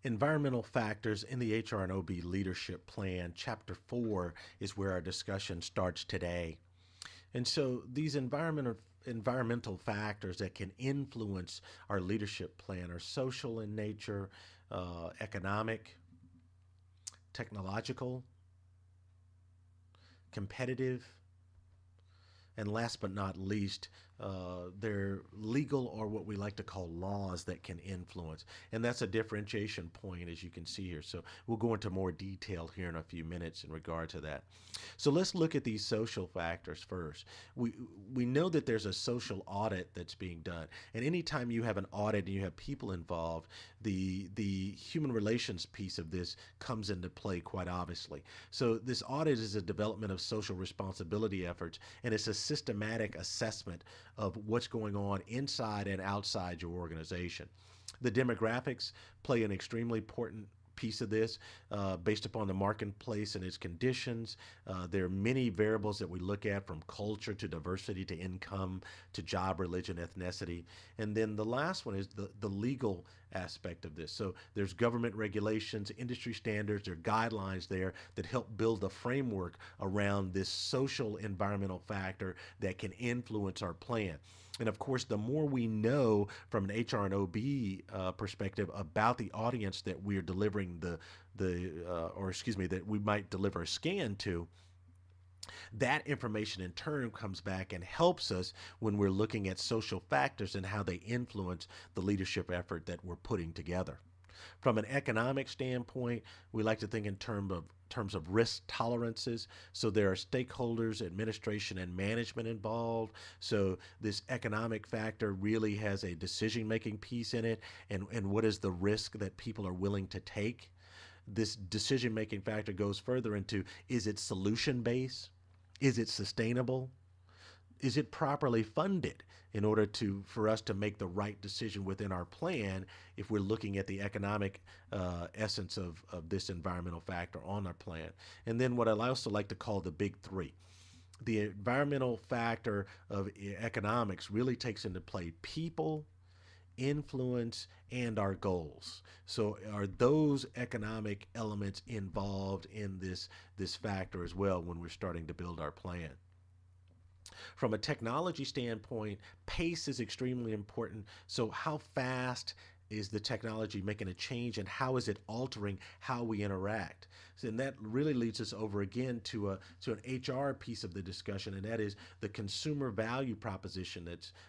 Environmental factors in the HROB leadership plan, chapter 4, is where our discussion starts today. And so these environmental factors that can influence our leadership plan are social in nature, economic, technological, competitive, and last but not least, they're legal or what we like to call laws that can influence. And that's a differentiation point, as you can see here. So we'll go into more detail here in a few minutes in regard to that. So let's look at these social factors first. We know that there's a social audit that's being done. And anytime you have an audit and you have people involved, the human relations piece of this comes into play quite obviously. So this audit is a development of social responsibility efforts, and it's a systematic assessment of what's going on inside and outside your organization. The demographics play an extremely important piece of this based upon the marketplace and its conditions. There are many variables that we look at, from culture to diversity to income to job, religion, ethnicity. And then the last one is the legal aspect of this. So there's government regulations, industry standards, there are guidelines there that help build a framework around this social environmental factor that can influence our plan. And of course, the more we know from an HR and OB perspective about the audience that we're delivering that we might deliver a scan to, that information in turn comes back and helps us when we're looking at social factors and how they influence the leadership effort that we're putting together. From an economic standpoint, we like to think in terms of risk tolerances. So there are stakeholders, administration, and management involved. So this economic factor really has a decision-making piece in it, and what is the risk that people are willing to take. This decision-making factor goes further into, is it solution-based? Is it sustainable? Is it properly funded in order for us to make the right decision within our plan if we're looking at the economic essence of this environmental factor on our plan? And then what I also like to call the big three. The environmental factor of economics really takes into play people, influence, and our goals. So are those economic elements involved in this factor as well when we're starting to build our plan? From a technology standpoint, pace is extremely important. So how fast is the technology making a change, and how is it altering how we interact? So, and that really leads us over again to an HR piece of the discussion, and that is the consumer value proposition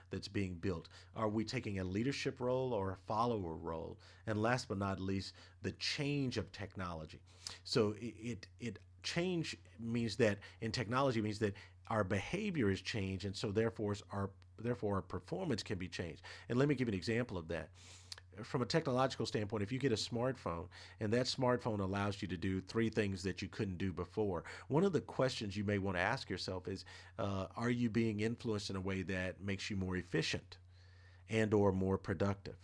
that's being built. Are we taking a leadership role or a follower role? And last but not least, the change of technology. So it change means that in technology means that our behavior is changed, and so therefore our performance can be changed. And let me give you an example of that. From a technological standpoint, if you get a smartphone and that smartphone allows you to do three things that you couldn't do before, one of the questions you may want to ask yourself is, are you being influenced in a way that makes you more efficient and or more productive?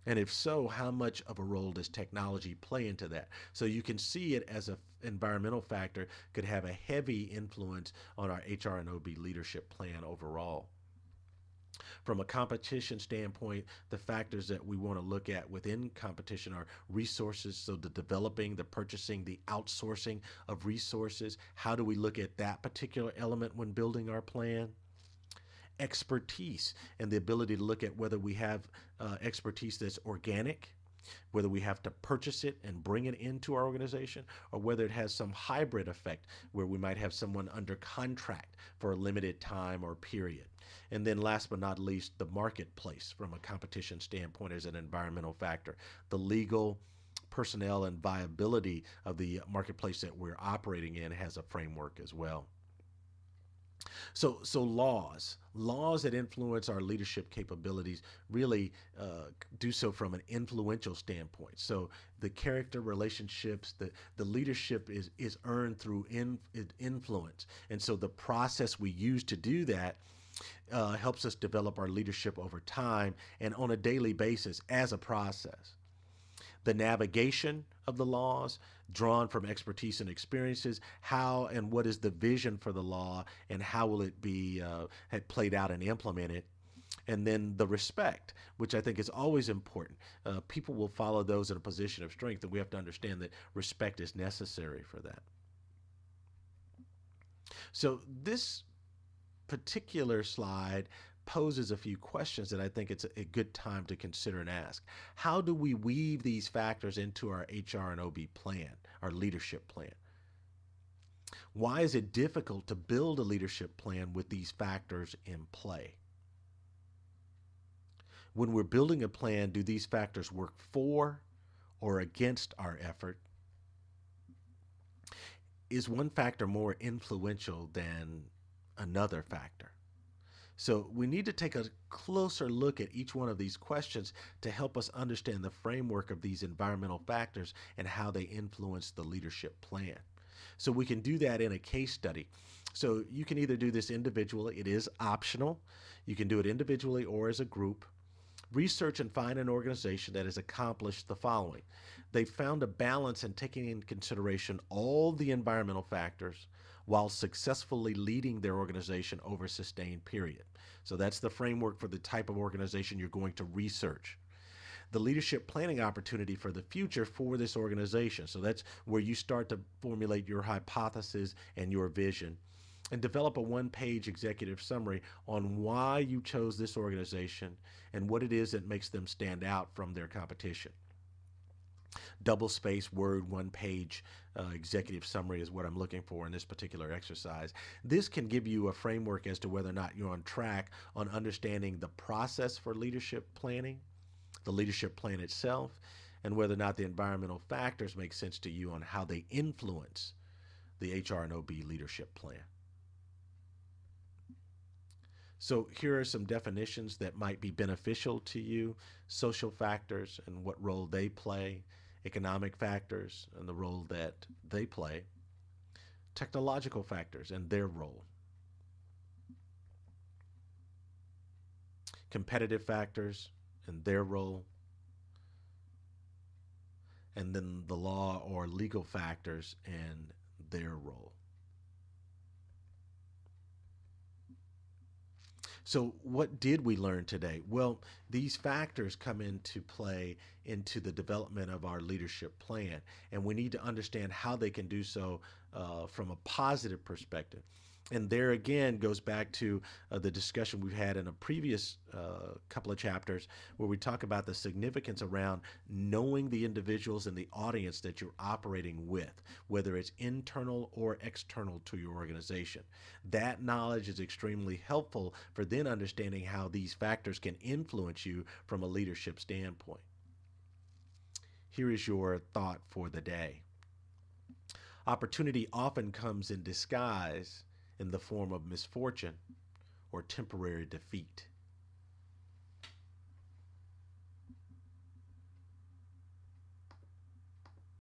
And if so, how much of a role does technology play into that? So you can see it as an environmental factor could have a heavy influence on our HR and OB leadership plan overall. From a competition standpoint, the factors that we want to look at within competition are resources, so the developing, the purchasing, the outsourcing of resources. How do we look at that particular element when building our plan? Expertise, and the ability to look at whether we have expertise that's organic, whether we have to purchase it and bring it into our organization, or whether it has some hybrid effect where we might have someone under contract for a limited time or period. And then last but not least, the marketplace from a competition standpoint is an environmental factor. The legal, personnel, and viability of the marketplace that we're operating in has a framework as well. So laws that influence our leadership capabilities really do so from an influential standpoint. So the character relationships, the leadership is earned through influence, and so the process we use to do that helps us develop our leadership over time and on a daily basis as a process. The navigation of the laws drawn from expertise and experiences, how and what is the vision for the law, and how will it be played out and implemented. And then the respect, which I think is always important. People will follow those in a position of strength, and we have to understand that respect is necessary for that. So this particular slide poses a few questions that I think it's a good time to consider and ask. How do we weave these factors into our HR and OB plan, our leadership plan? Why is it difficult to build a leadership plan with these factors in play? When we're building a plan, do these factors work for or against our effort? Is one factor more influential than another factor? So we need to take a closer look at each one of these questions to help us understand the framework of these environmental factors and how they influence the leadership plan. So we can do that in a case study. So you can either do this individually, it is optional. You can do it individually or as a group. Research and find an organization that has accomplished the following. They found a balance in taking into consideration all the environmental factors while successfully leading their organization over a sustained period. So that's the framework for the type of organization you're going to research. The leadership planning opportunity for the future for this organization. So that's where you start to formulate your hypothesis and your vision and develop a one-page executive summary on why you chose this organization and what it is that makes them stand out from their competition. Double space word, one-page executive summary is what I'm looking for in this particular exercise. This can give you a framework as to whether or not you're on track on understanding the process for leadership planning, the leadership plan itself, and whether or not the environmental factors make sense to you on how they influence the HR and OB leadership plan. So here are some definitions that might be beneficial to you. Social factors and what role they play. Economic factors and the role that they play. Technological factors and their role. Competitive factors and their role. And then the law or legal factors and their role. So what did we learn today? Well, these factors come into play into the development of our leadership plan, and we need to understand how they can do so from a positive perspective. And there again goes back to the discussion we've had in a previous couple of chapters where we talk about the significance around knowing the individuals and the audience that you're operating with, whether it's internal or external to your organization. That knowledge is extremely helpful for then understanding how these factors can influence you from a leadership standpoint. Here is your thought for the day. Opportunity often comes in disguise in the form of misfortune or temporary defeat.